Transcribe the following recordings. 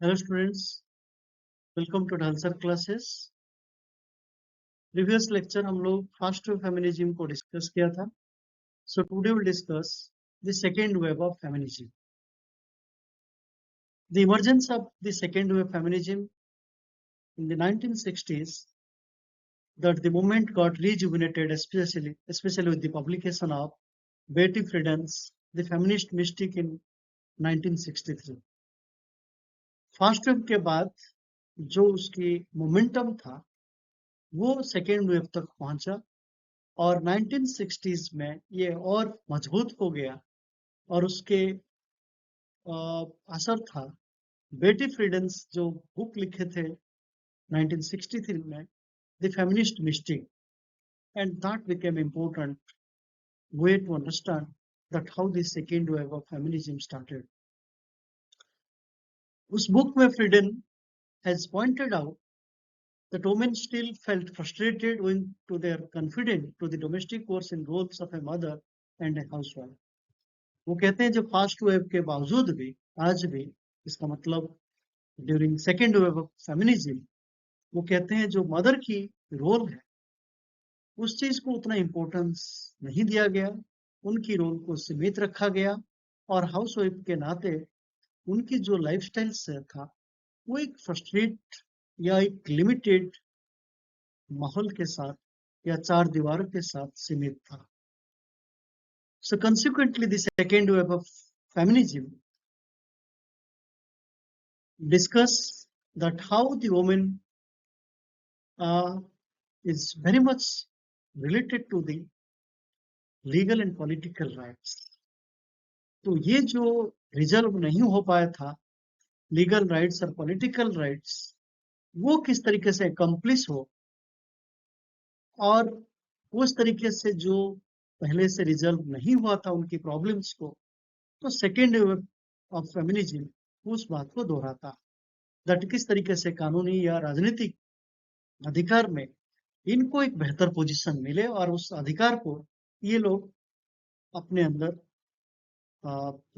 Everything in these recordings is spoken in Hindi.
Hello students, welcome to Dhalsar classes. Previous lecture हम लोग फर्स्ट वेव फेमिनिज्म को डिस्कस किया था। So today will discuss the second wave of feminism. The emergence of the second wave feminism in the 1960s, that the movement got rejuvenated, especially with the publication of Betty Friedan's The Feminist Mystic in 1963। First wave के बाद जो उसकी मोमेंटम था वो सेकेंड वेव तक पहुंचा और 1960s में ये और मजबूत हो गया और उसके असर था बेटी फ्रीडेंस जो बुक लिखे थे 1963 में, the feminist mistake, and that became important way to understand that how the second wave of feminism started. उस बुक में फ्रीडन has pointed out that women still felt frustrated owing to their confidence to the domestic works and roles of a mother and a housewife. वो कहते हैं जो फास्ट वेव के बावजूद भी आज भी, इसका मतलब during second wave of feminism, वो कहते हैं जो मदर की रोल है उस चीज को उतना इम्पोर्टेंस नहीं दिया गया, उनकी रोल को सीमित रखा गया और हाउस वाइफ के नाते उनकी जो लाइफस्टाइल से था वो एक फ्रस्ट्रेट या एक लिमिटेड माहौल के साथ या चार दीवारों के साथ सीमित था। So consequently, the second wave of feminism discuss that how the woman is very much related to the legal and political rights. तो ये जो रिजर्व नहीं हो पाया था लीगल राइट्स और पॉलिटिकल राइट्स, वो किस तरीके से अकम्प्लिश हो और उस तरीके से जो पहले से रिजर्व नहीं हुआ था उनकी प्रॉब्लम्स को, तो सेकेंड वेव ऑफ फेमिनिज्म उस बात को दोहराता दैट किस तरीके से कानूनी या राजनीतिक अधिकार में इनको एक बेहतर पोजीशन मिले और उस अधिकार को ये लोग अपने अंदर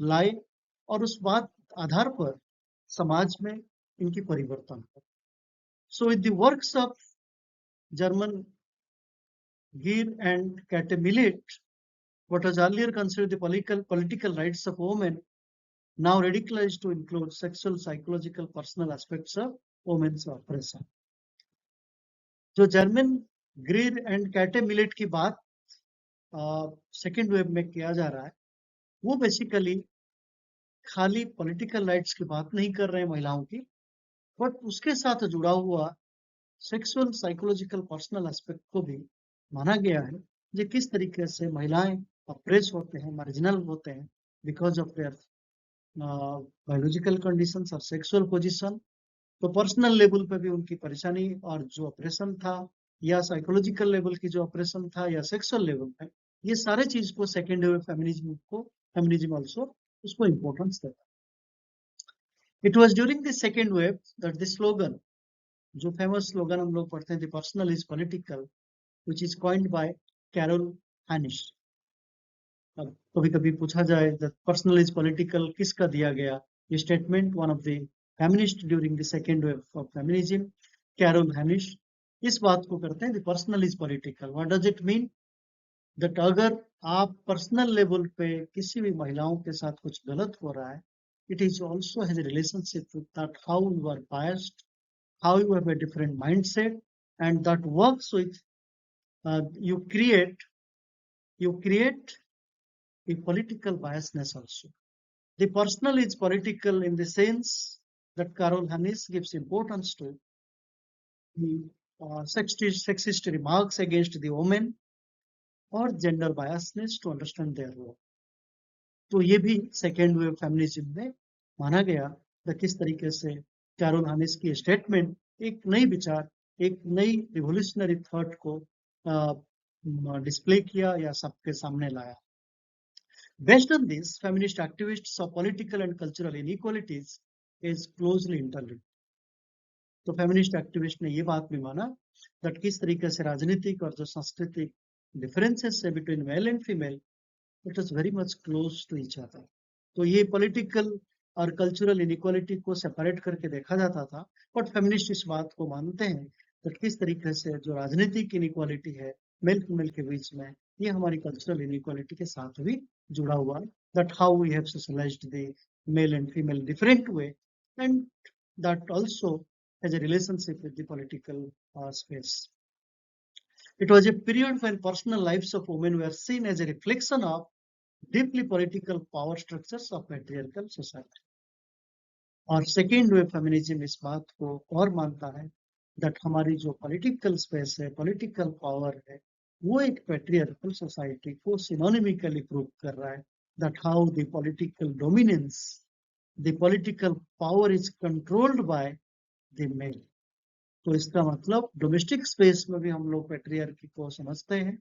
लाए और उस बात आधार पर समाज में इनकी परिवर्तन हो। So with the works of Germaine Greer and Kate Millett, what was earlier considered the political rights of women, now radicalized to include sexual, psychological, personal aspects of women's oppression. जो German Greer and Kate millet की बात सेकेंड वेव में किया जा रहा है वो बेसिकली खाली पॉलिटिकल राइट्स की बात नहीं कर रहे हैं महिलाओं की, बट उसके साथ जुड़ा हुआ सेक्सुअल, साइकोलॉजिकल, पर्सनल एस्पेक्ट को भी माना गया है जो किस तरीके से महिलाएं अप्रेस होते हैं, मार्जिनल होते हैं because of their biological conditions और सेक्सुअल पोजीशन। तो पर्सनल लेवल पे भी उनकी परेशानी और जो ऑपरेशन था या साइकोलॉजिकल लेवल की जो ऑपरेशन था या सेक्सुअल लेवल पे, ये सारे चीज को सेकेंड वेव फेमिनिज्म ऑल्सो उसको इम्पोर्टेंस देता। It was during the second wave that the slogan, जो फेमस स्लोगन हम लोग पढ़ते हैं, the personal is political, which is coined by Carol Hanisch. अब कभी कभी पूछा जाए दैट पर्सनल इज पॉलिटिकल किसका दिया गया, ये statement one of the feminist during the second wave of feminism, Carol Hanisch, इस बात को करते हैं the personal is political. What does it mean? That अगर आप पर्सनल लेवल पे किसी भी महिलाओं के साथ कुछ गलत हो रहा है, it is also has a relationship with that how you are biased, how you have a different mindset, and that works with you create a political biasness also. The personal is political in the sense that Carol Hannis gives importance to the sexist remarks against the women or gender biasness to understand their role. तो ये भी सेकेंड वेव फेमिनिज्म में माना गया कि किस तरीके से कैरोल हैनिस की स्टेटमेंट एक नई विचार, एक नई रिवोल्यूशनरी थॉट को डिस्प्ले किया या सबके सामने लाया। Based on this, feminist activists saw political and cultural inequalities is closely interlinked. तो फेमिनिस्ट एक्टिविस्ट ने ये बात भी माना कि किस तरीके से राजनीतिक और जो सांस्कृतिक डिफरेंसेस है between male and female, it is very much close to each other. तो ये पॉलिटिकल और कल्चरल इनइक्वालिटी को सेपरेट करके देखा जाता था, बट फेमिनिस्ट इस बात को मानते हैं कि किस तरीके से जो राजनीतिक इनइक्वालिटी है मेल फीमेल के बीच में, ये हमारी कल्चरल इनइक्वालिटी के साथ भी जुड़ा हुआ है, that how we have socialized the male and female different way, and that also has a relationship with the political space. It was a period when personal lives of women were seen as a reflection of deeply political power structures of patriarchal society. और सेकेंड वेव फेमिनिज्म इस बात को और मानता है दैट हमारी जो पॉलिटिकल स्पेस है, पॉलिटिकल पावर है, वो एक पेट्रियार्कल सोसाइटी को सिनोनिमिकली प्रूव कर रहा है, that how the political dominance, the political power is controlled by the male. तो इसका मतलब डोमेस्टिक स्पेस में भी हम लोग पेट्रियार्की को समझते हैं,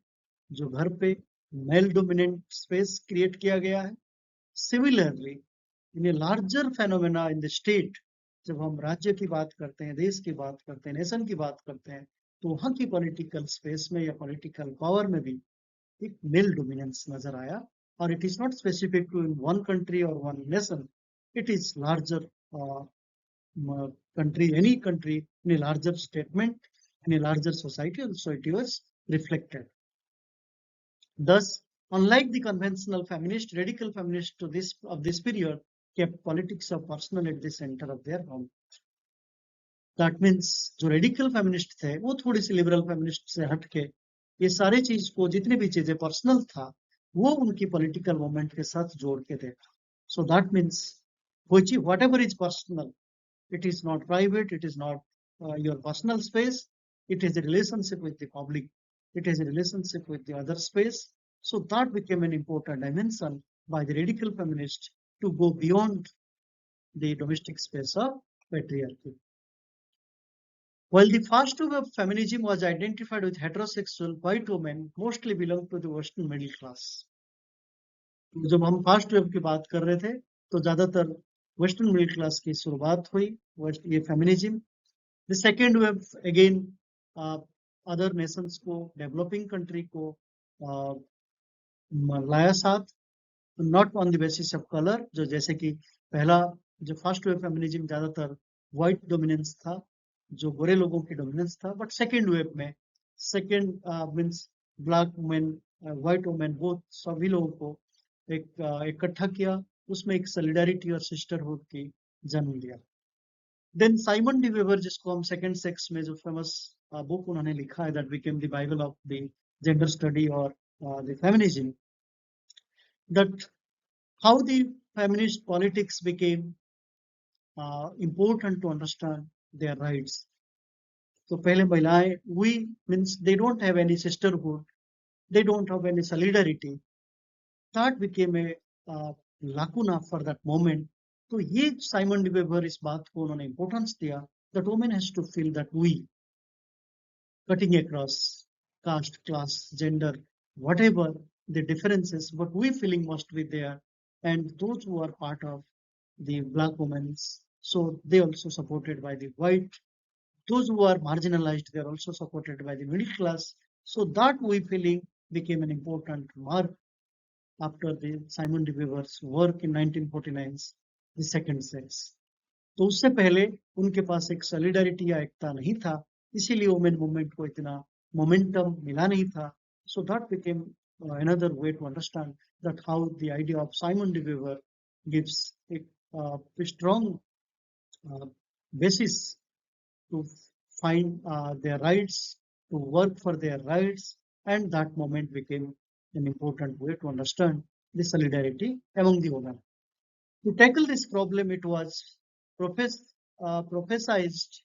जो घर पे मेल डोमिनेंट स्पेस क्रिएट किया गया है। Similarly in a larger phenomena in the state, जब हम राज्य की बात करते हैं, देश की बात करते हैं, नेशन की बात करते हैं, तो वहां की पॉलिटिकल स्पेस में या पॉलिटिकल पावर में भी एक मेल डोमिनेंस नजर आया, और it is not specific to in one country और one nation, it is larger country, any country in a larger statement, in a larger society, also it was reflected. Thus, unlike the conventional feminist, radical feminist of this period kept politics of personal at the center of their home. That means जो radical feminist थे, वो थोड़ी सी liberal feminist से हटके ये सारी चीज को, जितनी भी चीजें पर्सनल था, वो उनकी political movement के साथ जोड़ के देखा. So that means whatever is personal, it is not private, it is not your personal space, it is a relationship with the public, it is a relationship with the other space. So that became an important dimension by the radical feminist to go beyond the domestic space of patriarchy. While the first wave of feminism was identified with heterosexual white women, mostly belonged to the western middle class. जब हम फर्स्ट वेव की बात कर रहे थे, तो ज्यादातर वेस्टर्न मिडिल क्लास की शुरुआत हुई, ये feminism. The second wave again other Nations को, डेवलपिंग कंट्री को लाया साथ, not on the basis of colour, जो जैसे कि पहला जो फर्स्ट वेव फेमिनिज्म ज्यादातर व्हाइट डोमिनेंस था, जो गोरे लोगों की डोमिनेंस था, बट सेकेंड वेव में second means black women, white women, वो सभी लोगों को इकट्ठा किया, उसमें एक सॉलिडारिटी और सिस्टरहुड की जन्म लिया। देन साइमन डी वेबर, जिसको हम सेकंड सेक्स में जो फेमस बुक उन्होंने लिखा है, that became the Bible of the gender study और the feminism, that how the feminist politics became important to understand their rights. तो पहले महिलाएं, we means they don't have any sisterhood, they don't have any solidarity, that became a lacuna for that moment. तो ये साइमन डी वेबर इस बात को उन्होंने इंपॉर्टेंस दिया, that woman has to feel that we, cutting across caste, class, gender, whatever the differences, but we feeling must be there, and those who are part of the black women, so they also supported by the white, those who are marginalized, they are also supported by the middle class. So that we feeling became an important mark after the Simon de Beauvoir's work in 1949, the second sex. तो उससे पहले उनके पास एक सॉलिडारिटी या एकता नहीं था, इसीलिए वुमेन मूवमेंट को इतना मोमेंटम मिला नहीं था. So that became another way to understand that how the idea of Simon de Beauvoir gives a strong basis to find their rights, to work for their rights, and that moment became an important way to understand the solidarity among the women. To tackle this problem, it was prophesized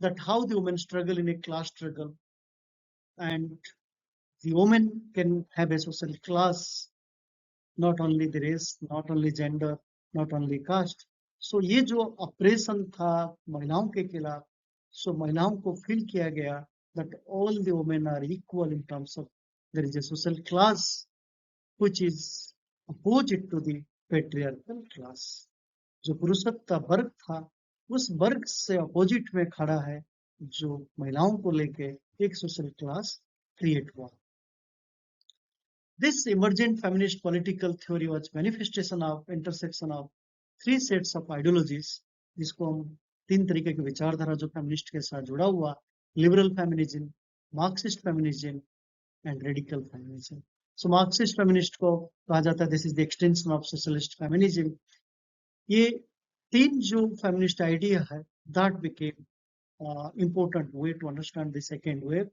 that how the women struggle in a class struggle, and the women can have a social class, not only the race, not only gender, not only caste. So ये जो ऑपरेशन था महिलाओं के खिलाफ, so महिलाओं को फील किया गया that all the women are equal in terms of there is a social class which is opposite to the patriarchal class. जो पुरुषत्व वर्ग था, उस वर्ग से अपोजिट में खड़ा है जो महिलाओं को लेके एक सोशल क्लास क्रिएट हुआ. This emergent feminist political theory was manifestation of intersection of 3 sets of ideologies, जिसको हम 3 तरीके की विचारधारा जो फेमिनिस्ट के साथ जुड़ा हुआ, liberal feminism, Marxist feminism and radical feminism. So Marxist feminist को कहा जाता है this is the extension of socialist feminism. ये 3 जो फेमिनिस्ट आइडिया है that became important way to understand the second wave।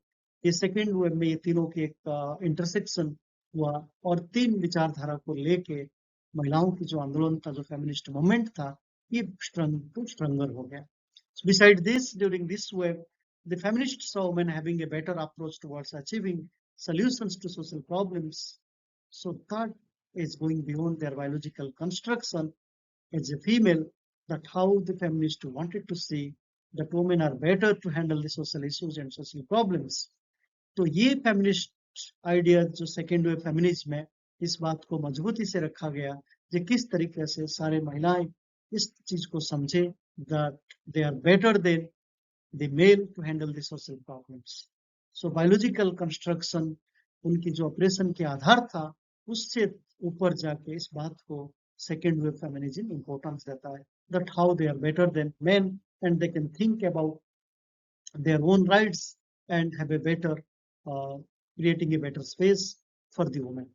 ये सेकेंड वेव में ये तीनों की एक इंटरसेक्शन हुआ और 3 विचारधारा को लेके महिलाओं की जो आंदोलन था, जो फेमिनिस्ट मूवमेंट था, ये स्ट्रंग टू स्ट्रंगर हो गया। Besides this, during this wave, the feminists saw women having a better approach towards achieving solutions to social problems. So that is going beyond their biological construction as a female, that how the feminists wanted to see that women are better to handle the social issues and social problems। तो ये फेमिनिस्ट आइडिया जो सेकेंड वेव फेमिनिज्म है, इस बात को मजबूती से रखा गया कि किस तरीके से सारे महिलाएं इस चीज को समझे that they are better than the male to handle the social problems। So biological construction उनकी जो ऑपरेशन के आधार था, उससे ऊपर जाके इस बात को सेकेंड वेव फेमिनिज्म इंपॉर्टेंस देता है, that how they are better than men and they can think about their own rights and have a better creating a better space for the women।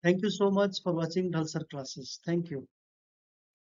Thank you so much for watching Dhalsar classes। Thank you।